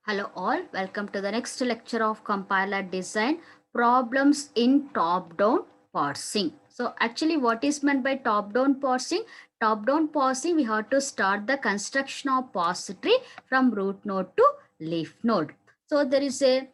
Hello all, welcome to the next lecture of compiler design problems in top-down parsing. So actually what is meant by top-down parsing? Top-down parsing, we have to start the construction of parse tree from root node to leaf node. So there is a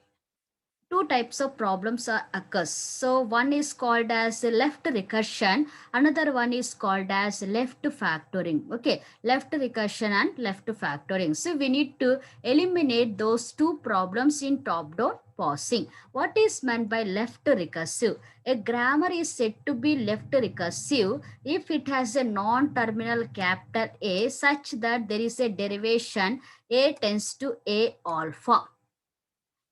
two types of problems are occurs. So one is called as left recursion, another one is called as left factoring. Okay, left recursion and left factoring. So we need to eliminate those two problems in top down parsing. What is meant by left recursive? A grammar is said to be left recursive if it has a non-terminal capital A such that there is a derivation A tends to A alpha.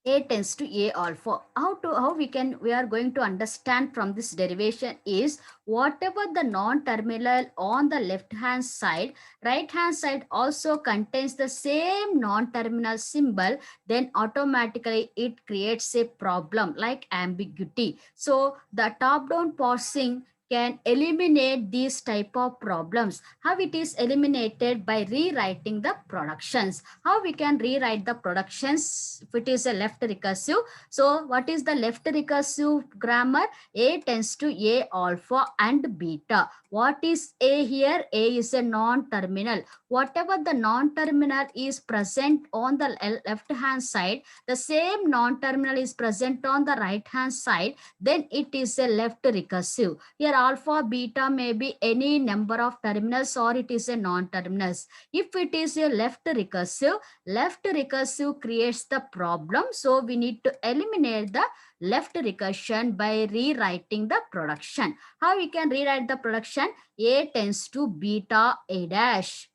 A tends to A alpha. How we are going to understand from this derivation is whatever the non-terminal on the left hand side, right hand side also contains the same non-terminal symbol, then automatically it creates a problem like ambiguity. So the top-down parsing can eliminate these type of problems. How it is eliminated? By rewriting the productions. How we can rewrite the productions if it is a left recursive? So what is the left recursive grammar? A tends to A alpha and beta. What is A here? A is a non-terminal. Whatever the non-terminal is present on the left hand side, the same non-terminal is present on the right hand side, then it is a left recursive. Here alpha, beta may be any number of terminals or it is a non-terminals. If it is a left recursive creates the problem. So we need to eliminate the left recursion by rewriting the production. How we can rewrite the production? A tends to beta A dash.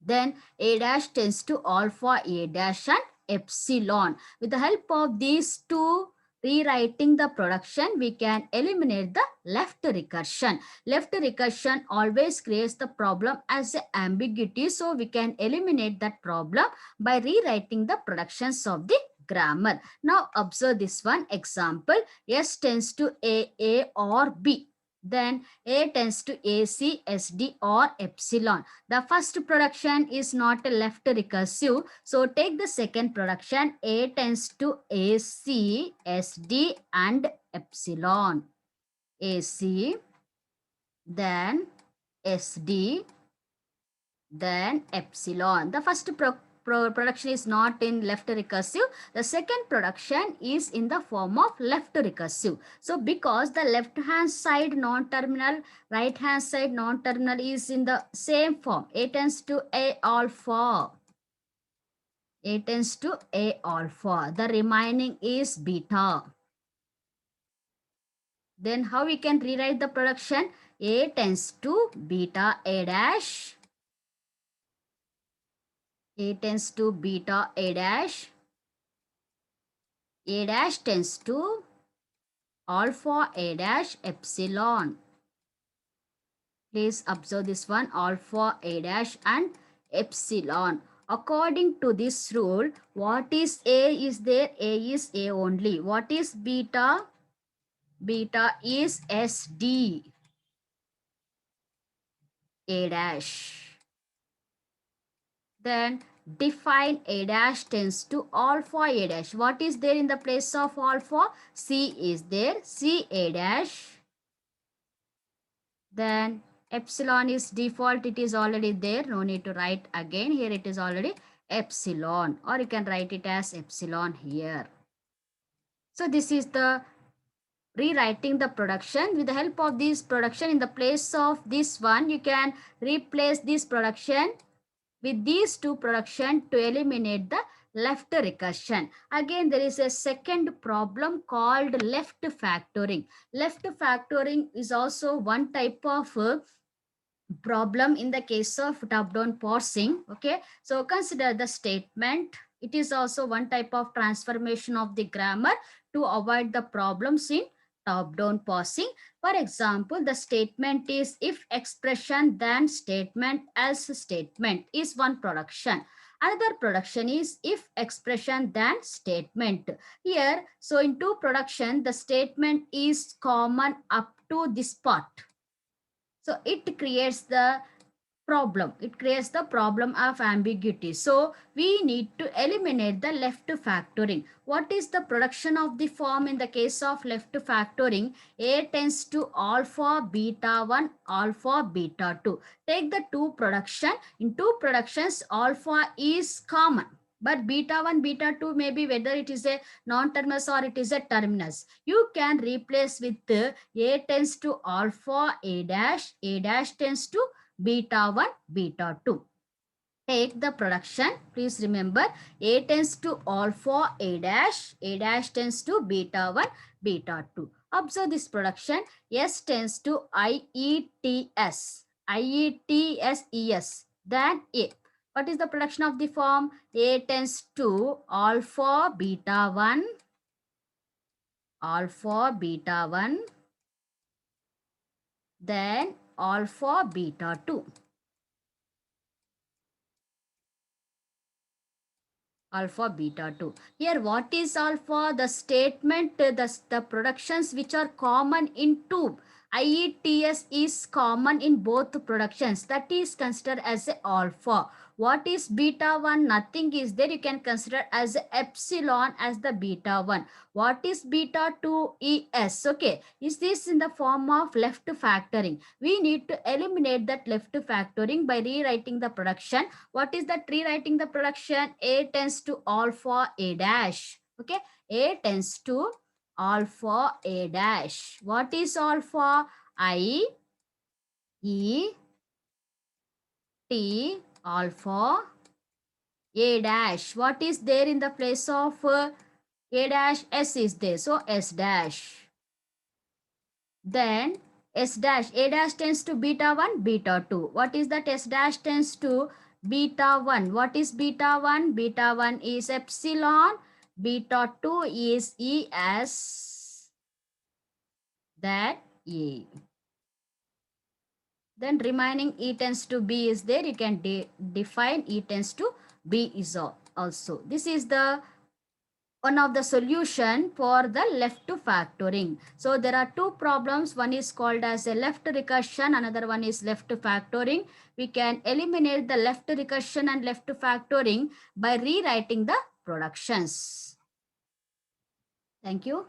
Then A dash tends to alpha A dash and epsilon. With the help of these two rewriting the production, we can eliminate the left recursion. Left recursion always creates the problem as an ambiguity. So we can eliminate that problem by rewriting the productions of the grammar. Now observe this one example. S tends to A or B. Then A tends to AC, SD or epsilon. The first production is not a left recursive. So take the second production. A tends to AC, SD and epsilon. AC, then SD, then epsilon. The first production is not in left recursive. The second production is in the form of left recursive. So because the left hand side non-terminal, right hand side non-terminal is in the same form, A tends to A alpha. A tends to A alpha. The remaining is beta. Then how we can rewrite the production? A tends to beta A dash. A tends to beta A dash. A dash tends to alpha A dash epsilon. Please observe this one, alpha A dash and epsilon. According to this rule, what is A is there? A is A only. What is beta? Beta is SD A dash. Then define A dash tends to alpha A dash. What is there in the place of alpha? C is there. C A dash. Then epsilon is default. It is already there. No need to write again. Here it is already epsilon. Or you can write it as epsilon here. So this is the rewriting the production. With the help of this production, in the place of this one, you can replace this production with these two production to eliminate the left recursion. Again, there is a second problem called left factoring. Left factoring is also one type of problem in the case of top-down parsing. Okay, so consider the statement. It is also one type of transformation of the grammar to avoid the problems in top-down parsing. For example, the statement is if expression then statement else statement is one production. Another production is if expression then statement. Here, so in two production, the statement is common up to this part. So it creates the problem. It creates the problem of ambiguity. So we need to eliminate the left factoring. What is the production of the form in the case of left factoring? A tends to alpha beta 1 alpha beta 2. Take the two production. In two productions alpha is common, but beta 1 beta 2 maybe whether it is a non-terminus or it is a terminus. You can replace with A tends to alpha A dash tends to beta 1 beta 2. Take the production. Please remember A tends to alpha A dash tends to beta 1 beta 2. Observe this production. S tends to IETS then A. What is the production of the form? A tends to alpha beta 1 then alpha beta 2. Alpha beta 2. Here what is alpha? The statement, the productions which are common in two. IETS is common in both productions. That is considered as a alpha. What is beta 1? Nothing is there. You can consider as epsilon as the beta 1. What is beta 2? ES. Okay. Is this in the form of left factoring? We need to eliminate that left factoring by rewriting the production. What is that rewriting the production? A tends to alpha A dash. Okay. A tends to alpha A dash. What is alpha? I, E, T, alpha A dash. What is there in the place of A dash? S is there. So S dash. Then S dash. A dash tends to beta 1, beta 2. What is that? S dash tends to beta 1. What is beta 1? Beta 1 is epsilon. Beta 2 is ES. That A. Then remaining E tends to B is there. You can define E tends to B is also. This is the one of the solution for the left factoring. So there are two problems. One is called as a left recursion. Another one is left factoring. We can eliminate the left recursion and left factoring by rewriting the productions. Thank you.